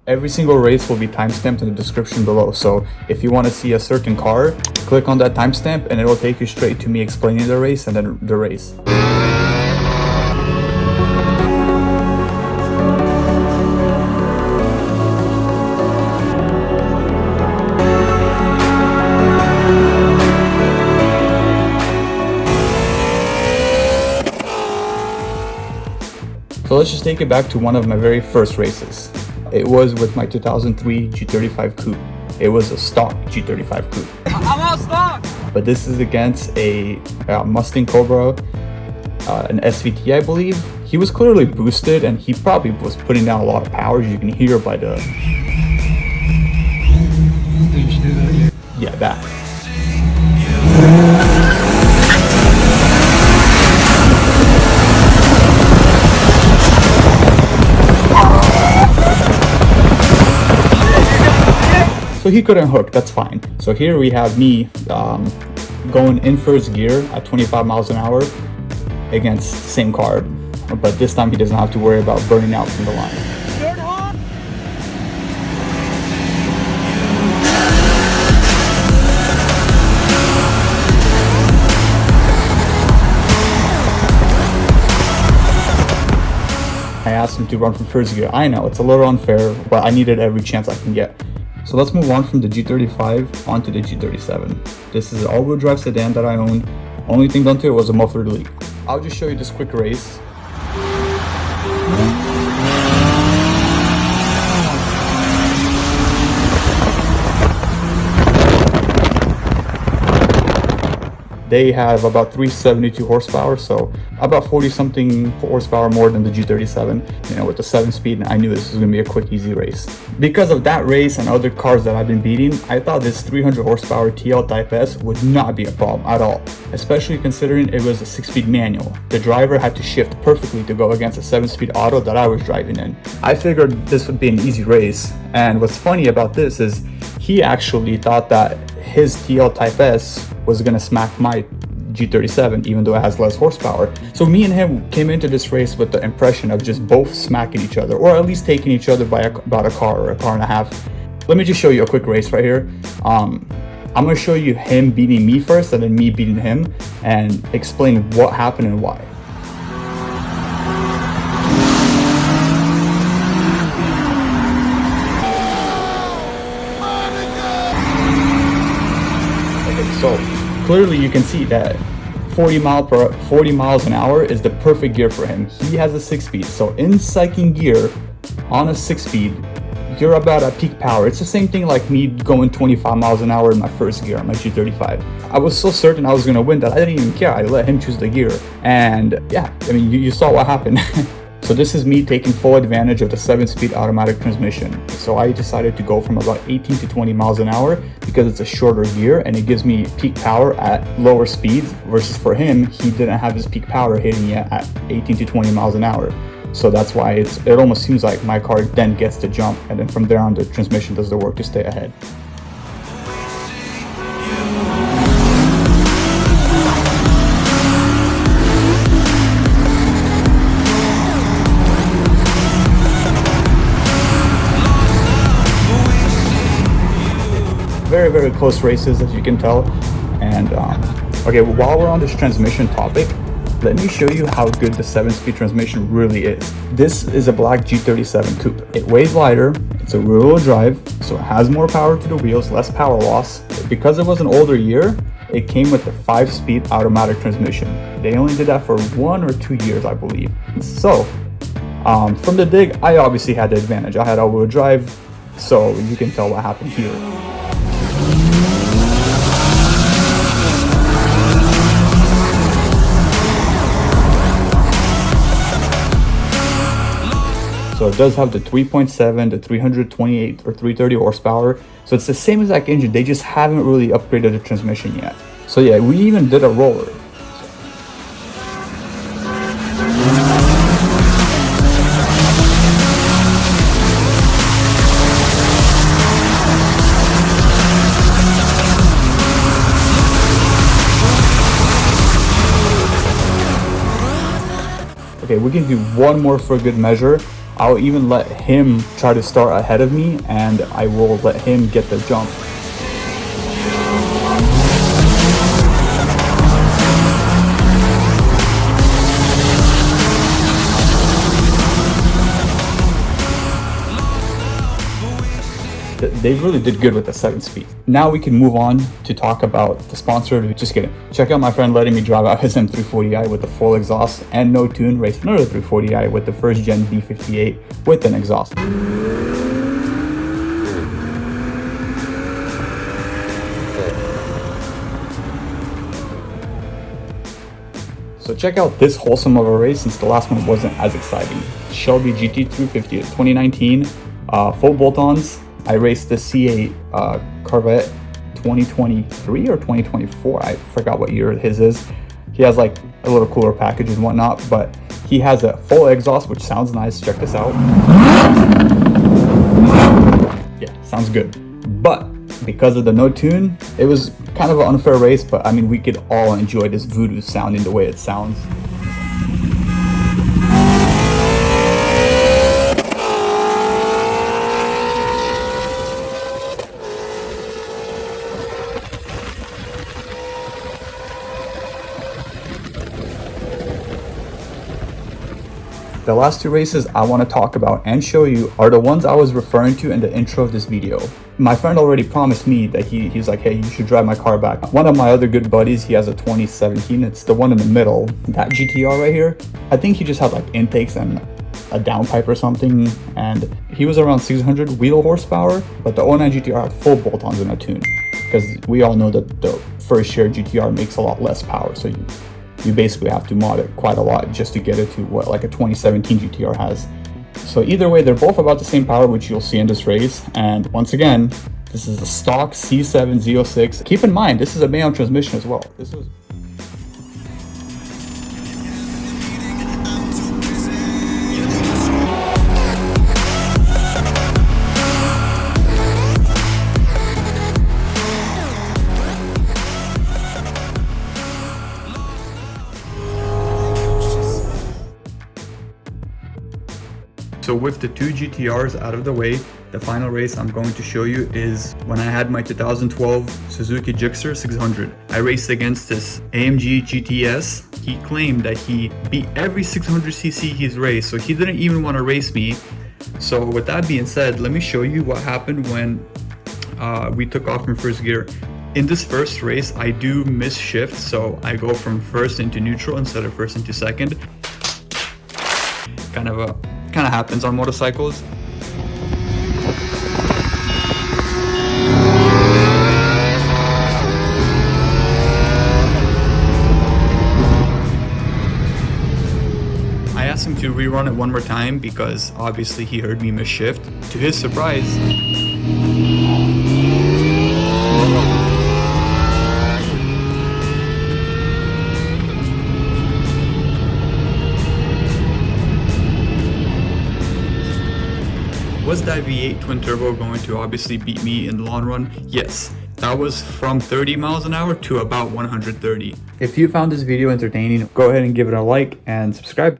Every single race will be timestamped in the description below, so if you want to see a certain car, click on that timestamp and it will take you straight to me explaining the race and then the race. So let's just take it back to one of my very first races. It was with my 2003 G35 Coupe. It was a stock G35 Coupe. I'm out stock! But this is against a Mustang Cobra, an SVT I believe. He was clearly boosted and he probably was putting down a lot of power, as you can hear by the... Yeah, that. So he couldn't hook, that's fine. So here we have me going in first gear at 25 miles an hour against the same car, but this time he doesn't have to worry about burning out from the line. I asked him to run from first gear. I know, it's a little unfair, but I needed every chance I can get. So let's move on from the G35 onto the G37. This is an all-wheel drive sedan that I own. Only thing done to it was a muffler delete. I'll just show you this quick race. They have about 372 horsepower, so about 40 something horsepower more than the G37. You know, with the 7-speed, I knew this was gonna be a quick, easy race. Because of that race and other cars that I've been beating, I thought this 300 horsepower TL Type S would not be a problem at all, especially considering it was a 6-speed manual. The driver had to shift perfectly to go against a 7-speed auto that I was driving in. I figured this would be an easy race, and what's funny about this is he actually thought that his TL Type S was gonna smack my G37, even though it has less horsepower. So me and him came into this race with the impression of just both smacking each other, or at least taking each other by about a car or a car and a half. Let me just show you a quick race right here. I'm gonna show you him beating me first and then me beating him, and explain what happened and why. So clearly you can see that 40 miles an hour is the perfect gear for him. He has a 6-speed, so in second gear on a 6-speed, you're about at peak power. It's the same thing like me going 25 miles an hour in my first gear on my G35. I was so certain I was gonna win that I didn't even care. I let him choose the gear, and yeah, I mean, you saw what happened. So this is me taking full advantage of the 7-speed automatic transmission. So I decided to go from about 18 to 20 miles an hour because it's a shorter gear and it gives me peak power at lower speeds, versus for him, he didn't have his peak power hitting yet at 18 to 20 miles an hour. So that's why it almost seems like my car then gets the jump, and then from there on the transmission does the work to stay ahead. Very, very close races, as you can tell. And okay, while we're on this transmission topic, let me show you how good the 7-speed transmission really is. This is a black G37 Coupe. It weighs lighter, it's a rear-wheel drive, so it has more power to the wheels, less power loss. Because it was an older year, it came with a 5-speed automatic transmission. They only did that for 1 or 2 years, I believe. So from the dig, I obviously had the advantage. I had all-wheel drive, so you can tell what happened here. So it does have the 3.7, the 328 or 330 horsepower. So it's the same exact engine, they just haven't really upgraded the transmission yet. So yeah, we even did a roller. Okay, we can do one more for good measure. I'll even let him try to start ahead of me, and I will let him get the jump. They really did good with the 7-speed. Now we can move on to talk about the sponsor. Just kidding. Check out my friend letting me drive out his M340i with the full exhaust and no tune, race another 340i with the first gen B58 with an exhaust. So check out this wholesome of a race since the last one wasn't as exciting. Shelby GT350 2019, full bolt-ons. I raced the C8 Corvette 2023 or 2024. I forgot what year his is. He has like a little cooler package and whatnot, but he has a full exhaust, which sounds nice. Check this out. Yeah, sounds good. But because of the no tune, it was kind of an unfair race, but I mean, we could all enjoy this voodoo sounding the way it sounds. The last two races I want to talk about and show you are the ones I was referring to in the intro of this video. My friend already promised me that he's like, hey, you should drive my car back. One of my other good buddies, he has a 2017. It's the one in the middle, that GTR right here. I think he just had like intakes and a downpipe or something, and he was around 600 wheel horsepower, but the 09 GTR had full bolt-ons in a tune, because we all know that the first year GTR makes a lot less power, so you basically have to mod it quite a lot just to get it to what like a 2017 GTR has. So either way, they're both about the same power, which you'll see in this race. And once again, this is a stock C7 Z06. Keep in mind, this is a manual transmission as well. This is So with the two GTRs out of the way, the final race I'm going to show you is when I had my 2012 Suzuki Gixxer 600. I raced against this AMG GTS. He claimed that he beat every 600cc he's raced, so he didn't even want to race me. So with that being said, let me show you what happened when we took off from first gear. In this first race, I do miss shift, so I go from first into neutral instead of first into second. Kind of happens on motorcycles. I asked him to rerun it one more time because obviously he heard me miss shift. To his surprise, was that V8 twin turbo going to obviously beat me in the long run? Yes. That was from 30 miles an hour to about 130. If you found this video entertaining, go ahead and give it a like and subscribe.